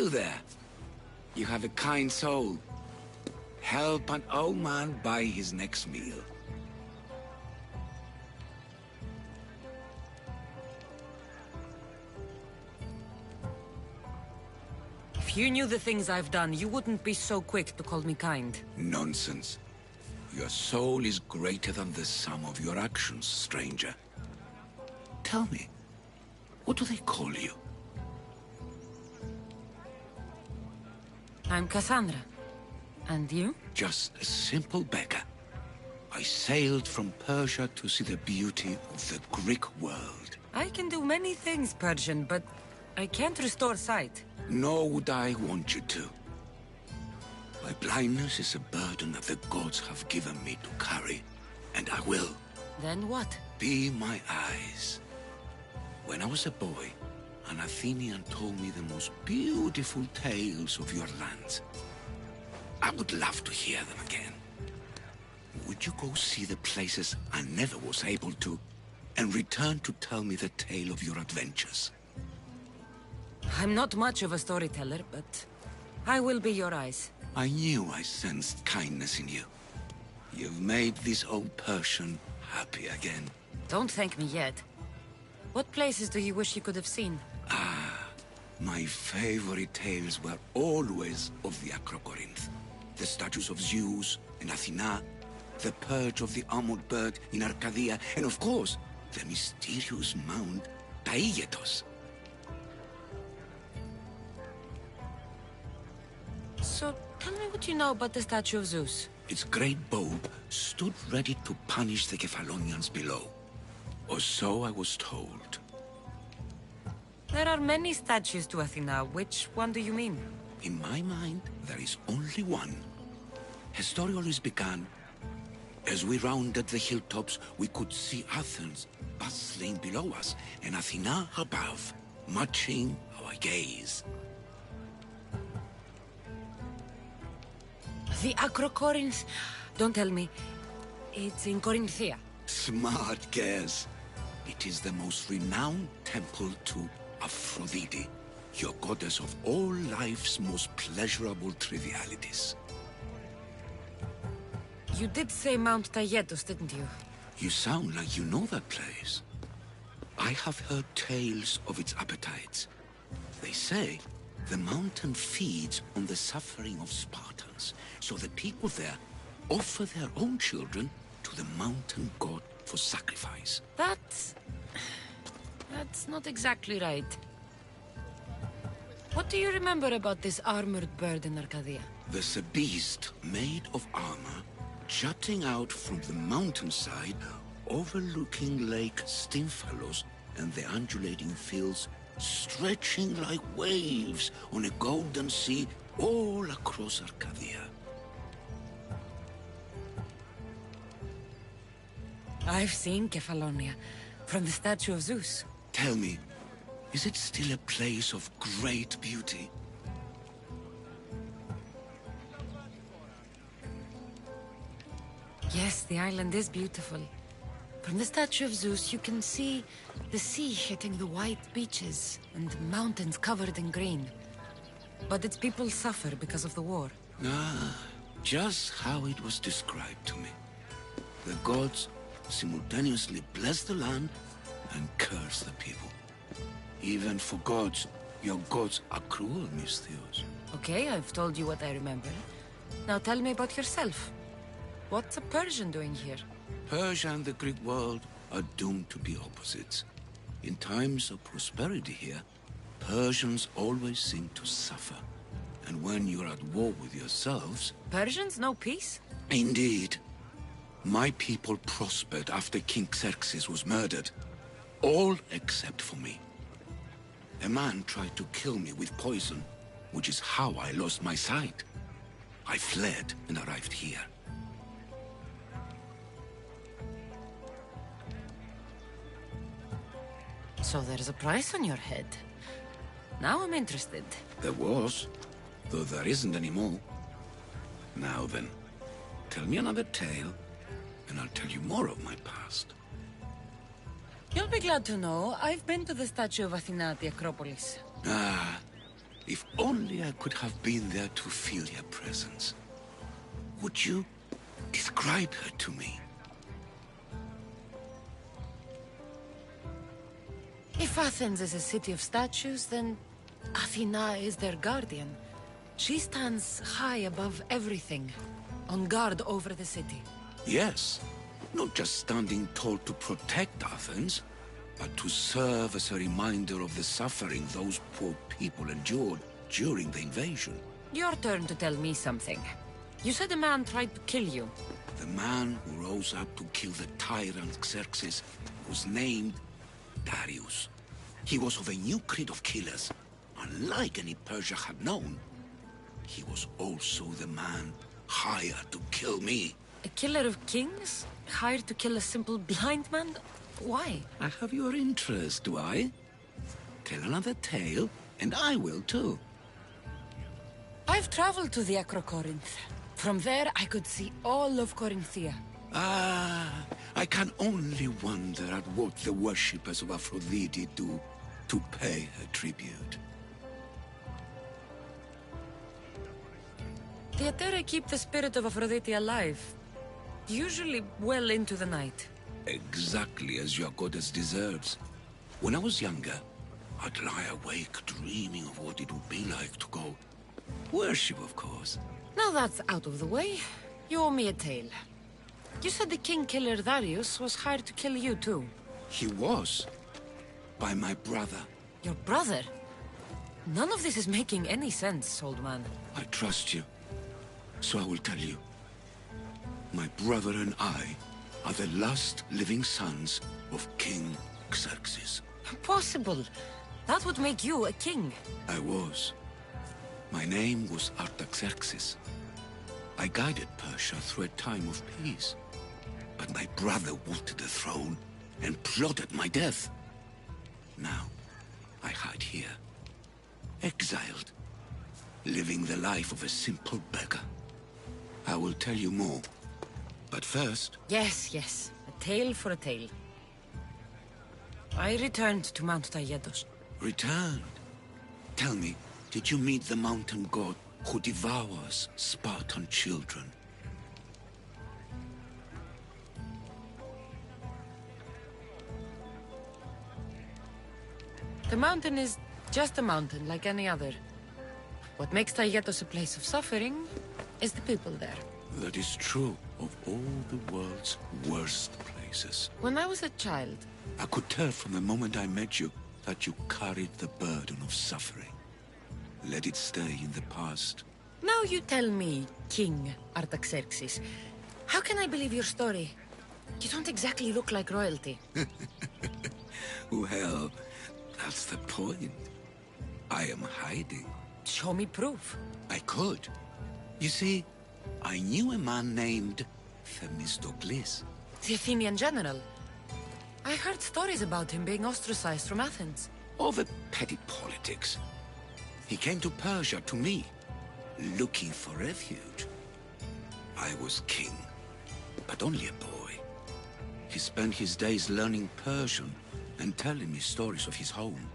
you there. You have a kind soul. Help an old man buy his next meal. If you knew the things I've done, you wouldn't be so quick to call me kind. Nonsense. Your soul is greater than the sum of your actions, stranger. Tell me, what do they call you? I'm Cassandra. And you? Just a simple beggar. I sailed from Persia to see the beauty of the Greek world. I can do many things, Persian, but I can't restore sight. Nor would I want you to. My blindness is a burden that the gods have given me to carry, and I will. Then what? Be my eyes. When I was a boy, an Athenian told me the most beautiful tales of your lands. I would love to hear them again. Would you go see the places I never was able to, and return to tell me the tale of your adventures? I'm not much of a storyteller, but I will be your eyes. I knew I sensed kindness in you. You've made this old Persian happy again. Don't thank me yet. What places do you wish you could have seen? My favorite tales were always of the Acrocorinth. The statues of Zeus and Athena, the perch of the armored bird in Arcadia, and of course, the mysterious Mount Taigetos. So, tell me what you know about the statue of Zeus. Its great bow stood ready to punish the Kephalonians below. Or so I was told. There are many statues to Athena. Which one do you mean? In my mind, there is only one. Her story always began. As we rounded the hilltops, we could see Athens bustling below us, and Athena above, matching our gaze. The Acrocorinth? Don't tell me. It's in Corinthia. Smart guess. It is the most renowned temple to Aphrodite, your goddess of all life's most pleasurable trivialities. You did say Mount Taygetos, didn't you? You sound like you know that place. I have heard tales of its appetites. They say the mountain feeds on the suffering of Spartans, so the people there offer their own children to the mountain god for sacrifice. That's not exactly right. What do you remember about this armored bird in Arcadia? There's a beast made of armor jutting out from the mountainside, overlooking Lake Stymphalos and the undulating fields stretching like waves on a golden sea all across Arcadia. I've seen Kephallonia from the statue of Zeus. Tell me, is it still a place of great beauty? Yes, the island is beautiful. From the statue of Zeus, you can see the sea hitting the white beaches and mountains covered in green. But its people suffer because of the war. Just how it was described to me. The gods simultaneously bless the land and curse the people. Even for gods, your gods are cruel, Miss Theos. Okay, I've told you what I remember. Now tell me about yourself. What's a Persian doing here? Persia and the Greek world are doomed to be opposites. In times of prosperity here, Persians always seem to suffer. And when you're at war with yourselves... Persians know peace? Indeed. My people prospered after King Xerxes was murdered. All except for me. A man tried to kill me with poison, which is how I lost my sight. I fled and arrived here. So there's a price on your head. Now I'm interested. There was, though there isn't anymore. Now then, tell me another tale, and I'll tell you more of my past. You'll be glad to know I've been to the statue of Athena at the Acropolis. If only I could have been there to feel your presence. Would you describe her to me? If Athens is a city of statues, then Athena is their guardian. She stands high above everything, on guard over the city. Yes, not just standing tall to protect Athens, but to serve as a reminder of the suffering those poor people endured during the invasion. Your turn to tell me something. You said a man tried to kill you. The man who rose up to kill the tyrant Xerxes was named Darius. He was of a new creed of killers, unlike any Persia had known. He was also the man hired to kill me. A killer of kings? Hired to kill a simple blind man? Why? I have your interest, do I? Tell another tale, and I will too. I've traveled to the Acrocorinth. From there, I could see all of Corinthia. Ah, I can only wonder at what the worshippers of Aphrodite do to pay her tribute. The Aether keep the spirit of Aphrodite alive, usually well into the night. Exactly as your goddess deserves. When I was younger, I'd lie awake dreaming of what it would be like to go. Worship, of course. Now that's out of the way, you owe me a tale. You said the king killer Darius was hired to kill you too. He was. By my brother. Your brother? None of this is making any sense, old man. I trust you, so I will tell you. My brother and I are the last living sons of King Xerxes. Impossible. That would make you a king. I was. My name was Artaxerxes. I guided Persia through a time of peace. But my brother wanted the throne and plotted my death. Now, I hide here, exiled, living the life of a simple beggar. I will tell you more, but first... Yes, yes. A tale for a tale. I returned to Mount Taygetos. Returned? Tell me, did you meet the mountain god who devours Spartan children? The mountain is just a mountain like any other. What makes Taygetos a place of suffering is the people there. That is true of all the world's worst places. When I was a child... I could tell from the moment I met you that you carried the burden of suffering. Let it stay in the past. Now you tell me, King Artaxerxes, how can I believe your story? You don't exactly look like royalty. Well, that's the point. I am hiding. Show me proof. I could. You see, I knew a man named Themistocles. The Athenian general. I heard stories about him being ostracized from Athens. Over petty politics. He came to Persia to me, looking for refuge. I was king, but only a boy. He spent his days learning Persian and telling me stories of his home.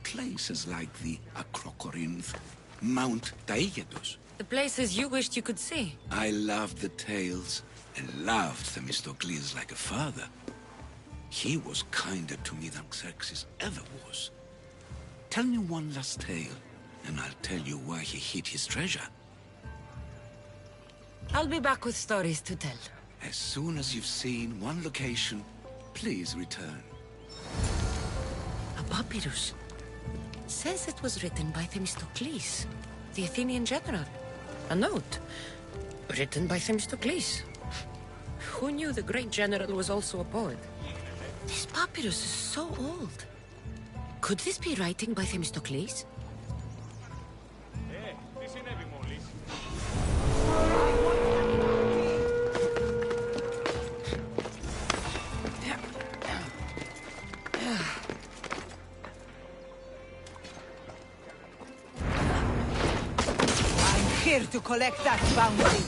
Places like the Acrocorinth, Mount Taygetos. The places you wished you could see. I loved the tales and loved Themistocles like a father. He was kinder to me than Xerxes ever was. Tell me one last tale, and I'll tell you why he hid his treasure. I'll be back with stories to tell. As soon as you've seen one location, please return. A papyrus. Says it was written by Themistocles, the Athenian general. A note. Written by Themistocles. Who knew the great general was also a poet? This papyrus is so old. Could this be writing by Themistocles? I'm here to collect that bounty.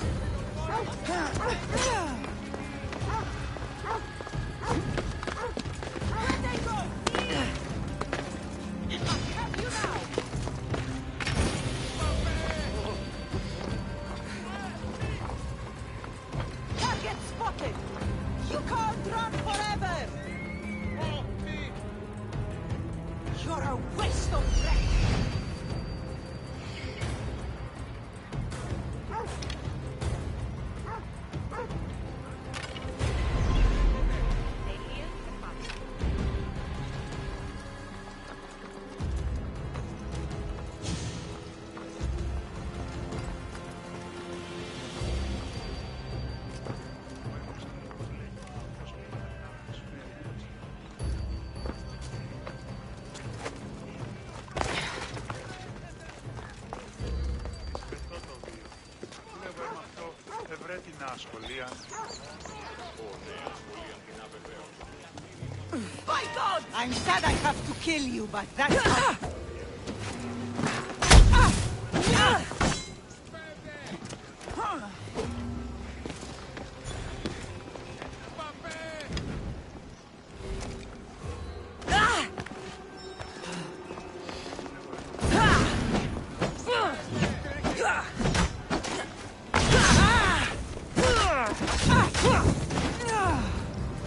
My God! I'm sad I have to kill you, but that's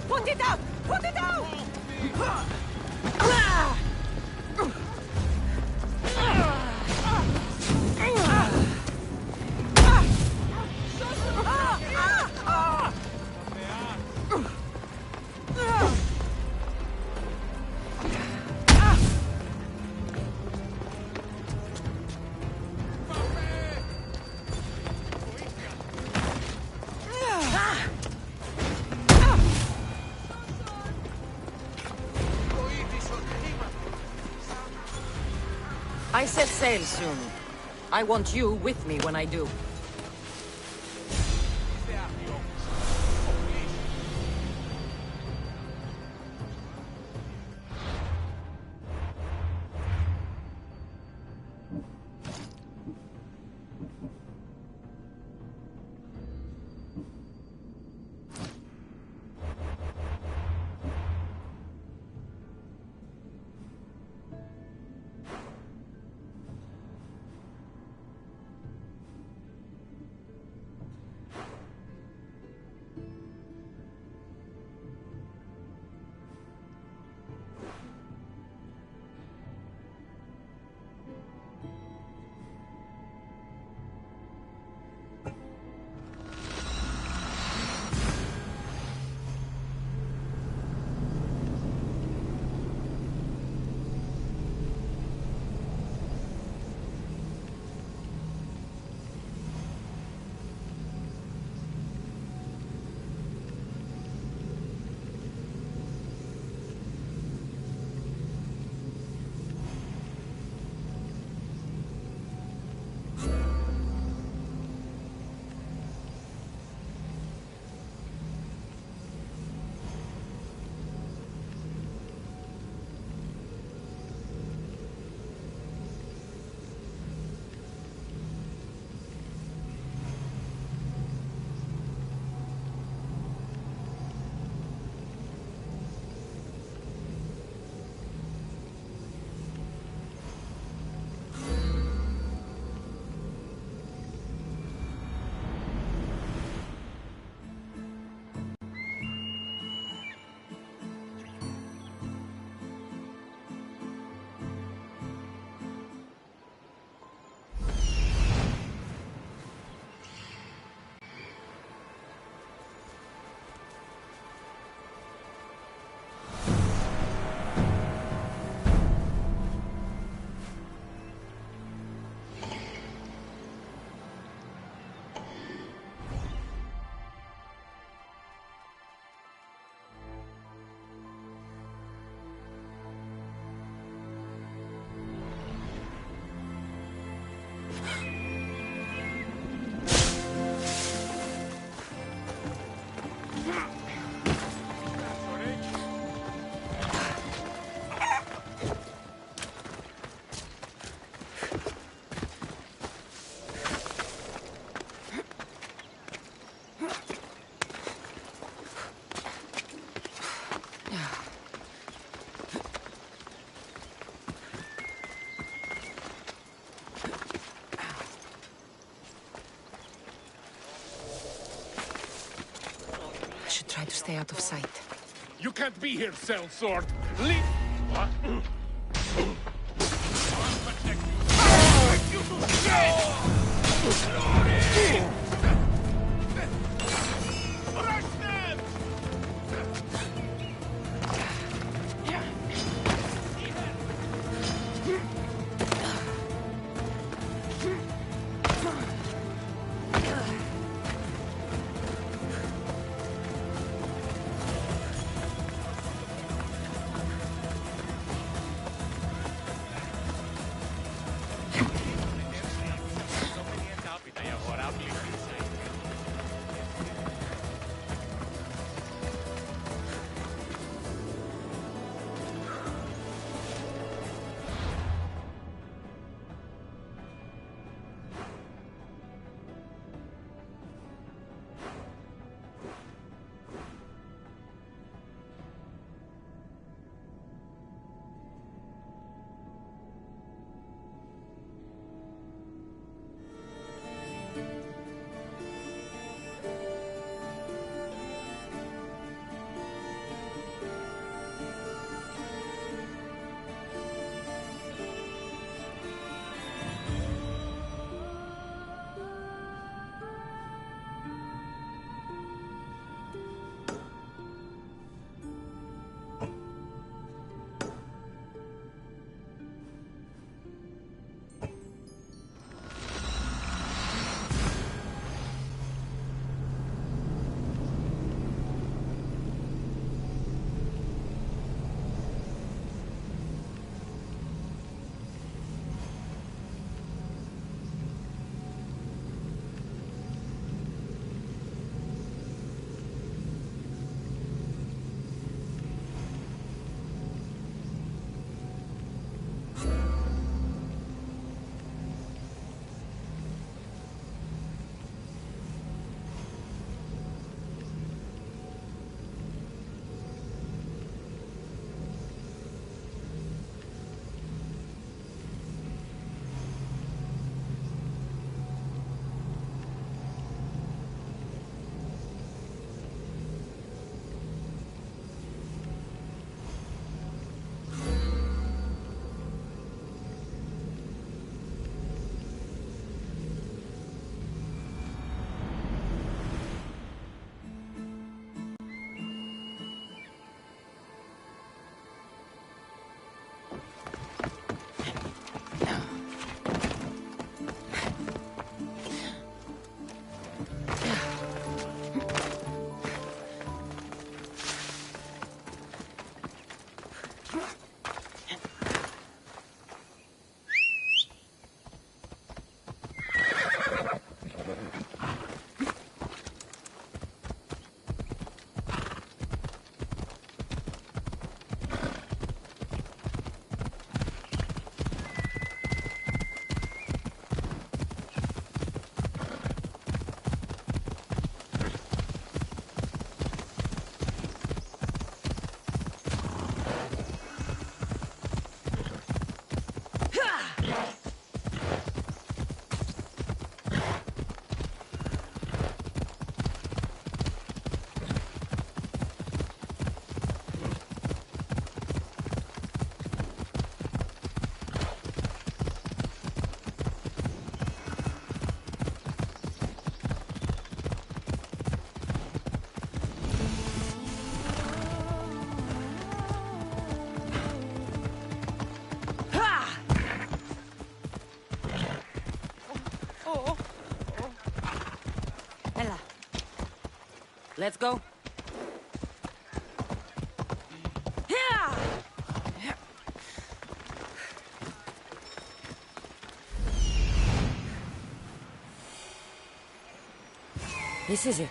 Put it out! Put it out! I set sail soon. I want you with me when I do. Try to stay out of sight. You can't be here, sellsword! Leave! What? Agora aplica. Let's go. Yeah! This is it.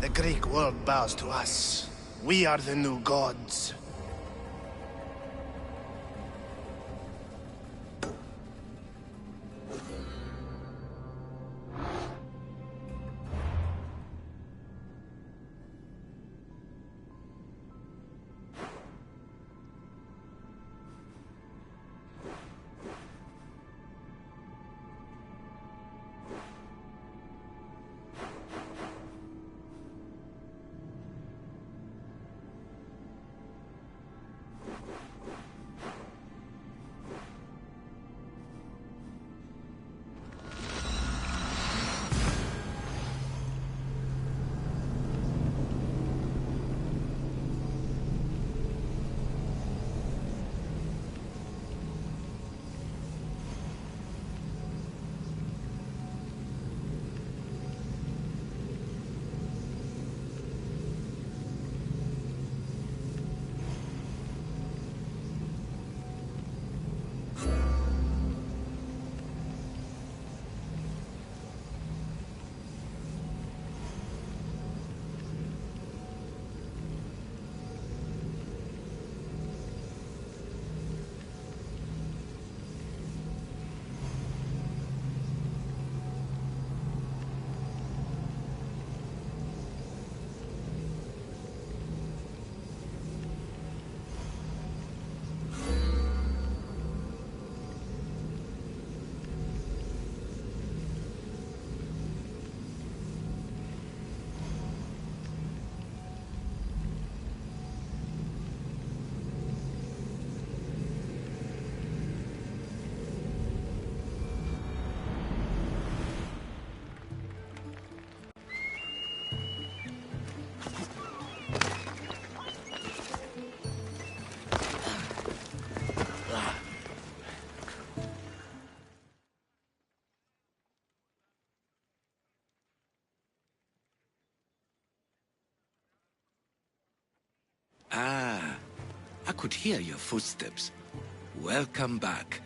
The Greek world bows to us. We are the new gods. could hear your footsteps. Welcome back.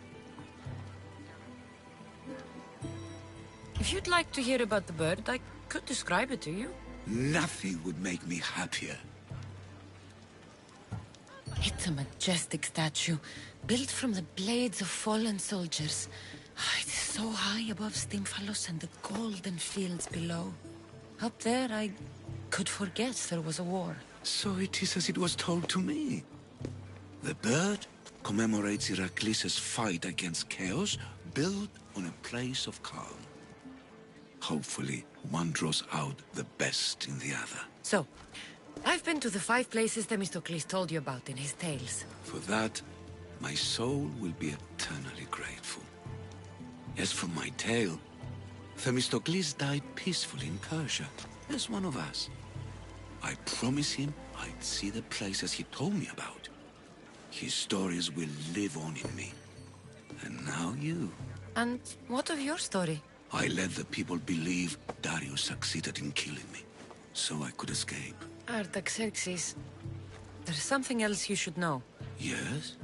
If you'd like to hear about the bird, I could describe it to you. Nothing would make me happier. It's a majestic statue, built from the blades of fallen soldiers. It is so high above Stymphalos and the golden fields below. Up there, I could forget there was a war. So it is as it was told to me. The bird commemorates Heracles' fight against chaos, built on a place of calm. Hopefully, one draws out the best in the other. So, I've been to the 5 places Themistocles told you about in his tales. For that, my soul will be eternally grateful. As for my tale, Themistocles died peacefully in Persia, as one of us. I promise him I'd see the places he told me about. His stories will live on in me. And now you. And what of your story? I let the people believe Darius succeeded in killing me, so I could escape. Artaxerxes, there's something else you should know. Yes?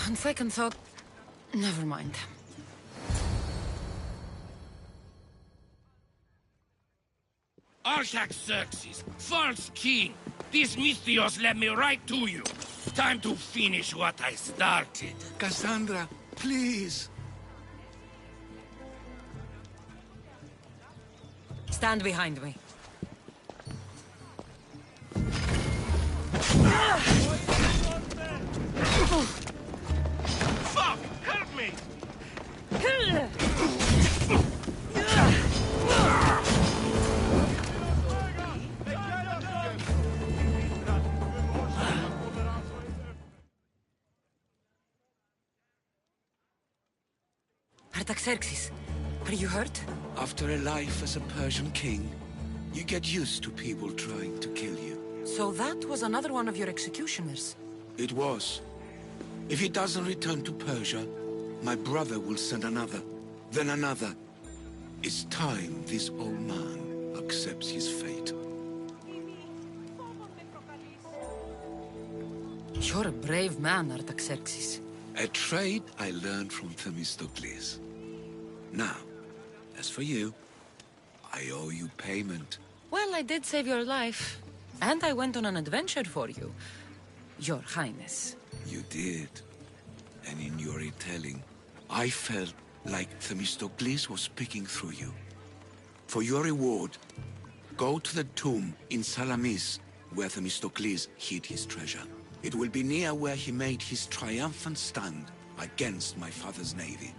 On second thought, never mind. Artaxerxes, false king! These Mythios led me right to you. Time to finish what I started. Cassandra, please! Stand behind me. Fuck! Help me! Artaxerxes, are you hurt? After a life as a Persian king, you get used to people trying to kill you. So that was another one of your executioners. It was. If he doesn't return to Persia, my brother will send another, then another. It's time this old man accepts his fate. You're a brave man, Artaxerxes. A trait I learned from Themistocles. Now, as for you, I owe you payment. Well, I did save your life. And I went on an adventure for you, Your Highness. You did. And in your retelling, I felt like Themistocles was speaking through you. For your reward, go to the tomb in Salamis, where Themistocles hid his treasure. It will be near where he made his triumphant stand against my father's navy.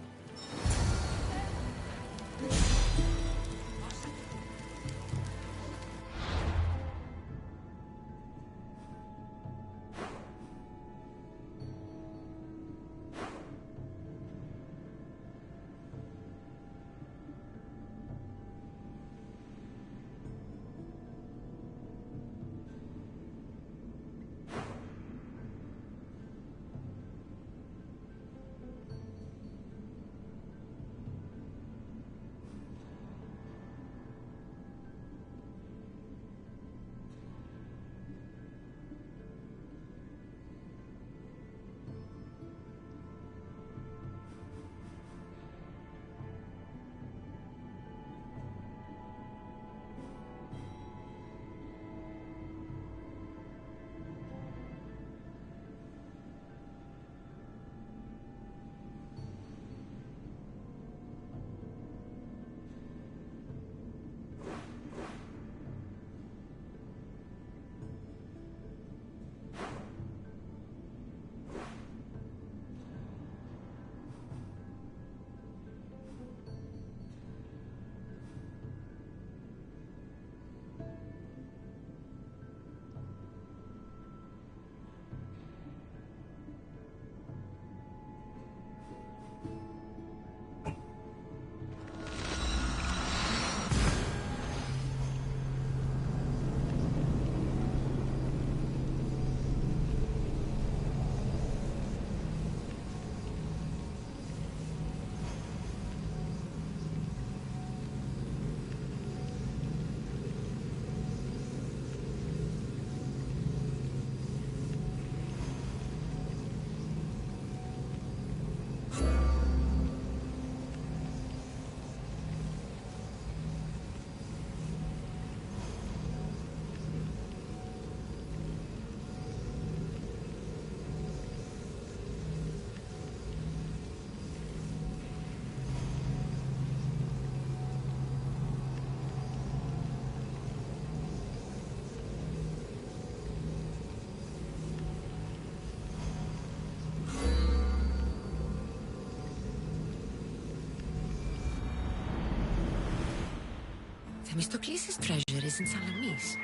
Themistocles' treasure is in Salamis.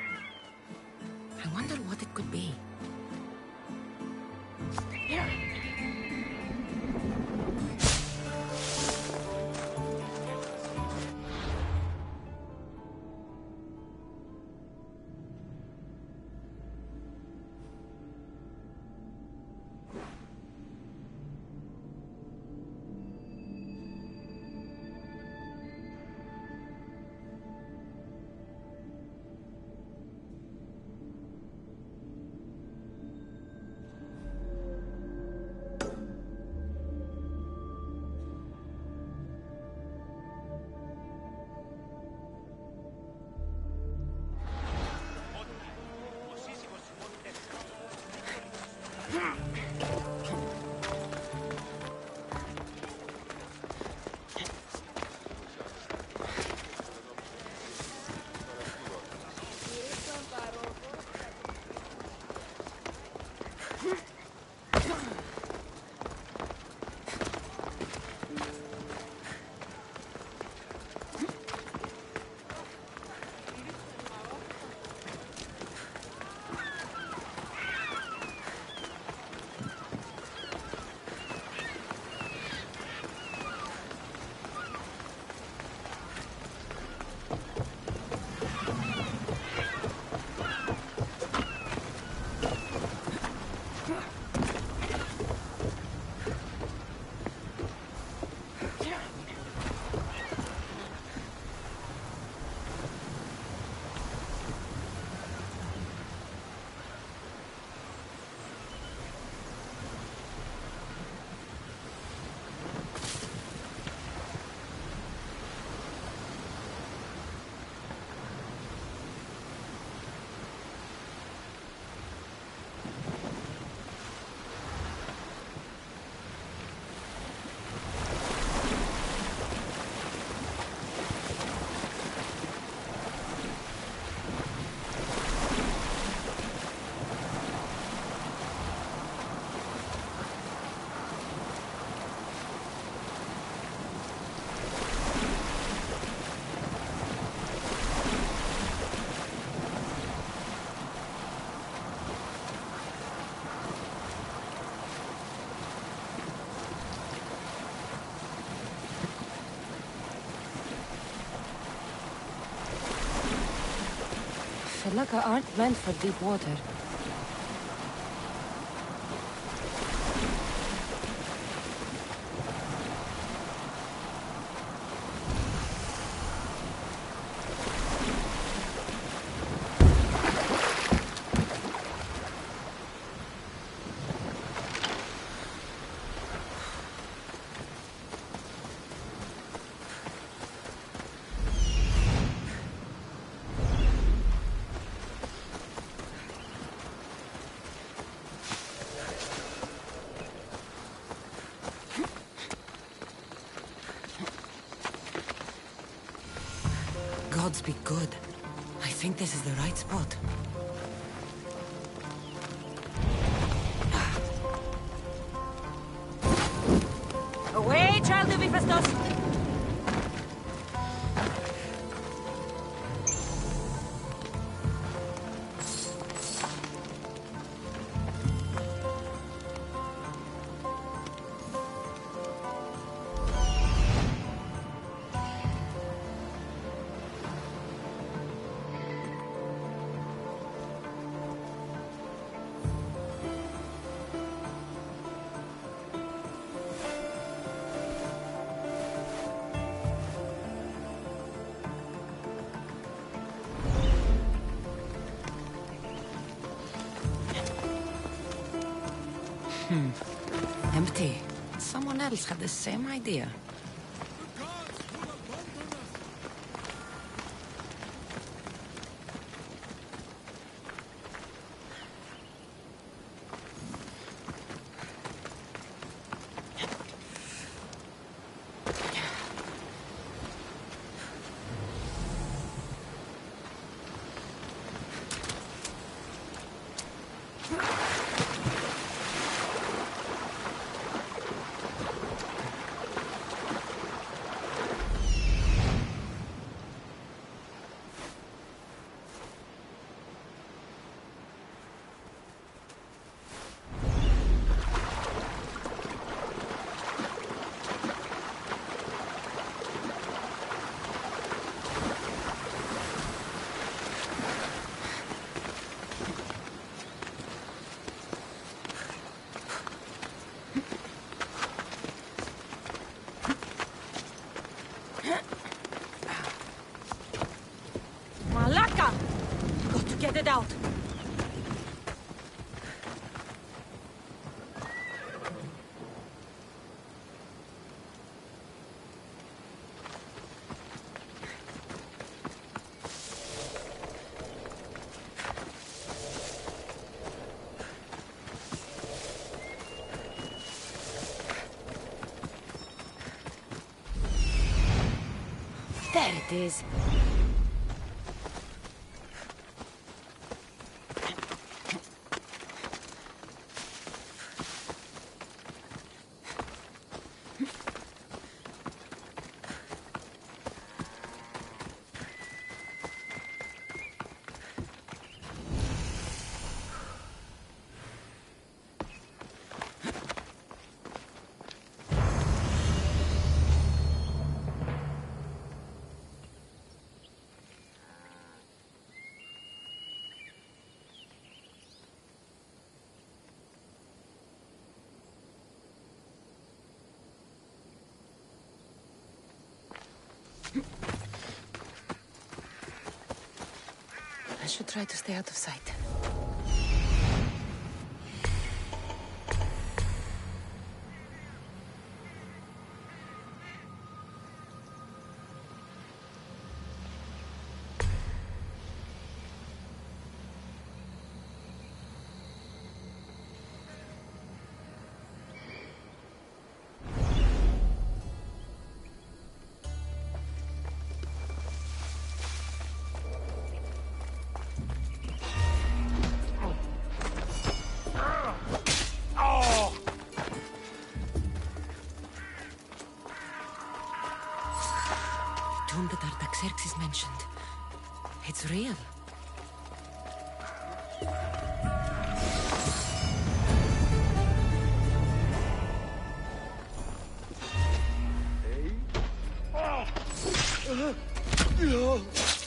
I wonder what it could be. Felaka aren't meant for deep water. Gods be good. I think this is the right spot. Away, child of Hephaestus! Empty. Someone else had the same idea. Get it out! There it is. I should try to stay out of sight. Tomb that Artaxerxes mentioned. It's real. Oh.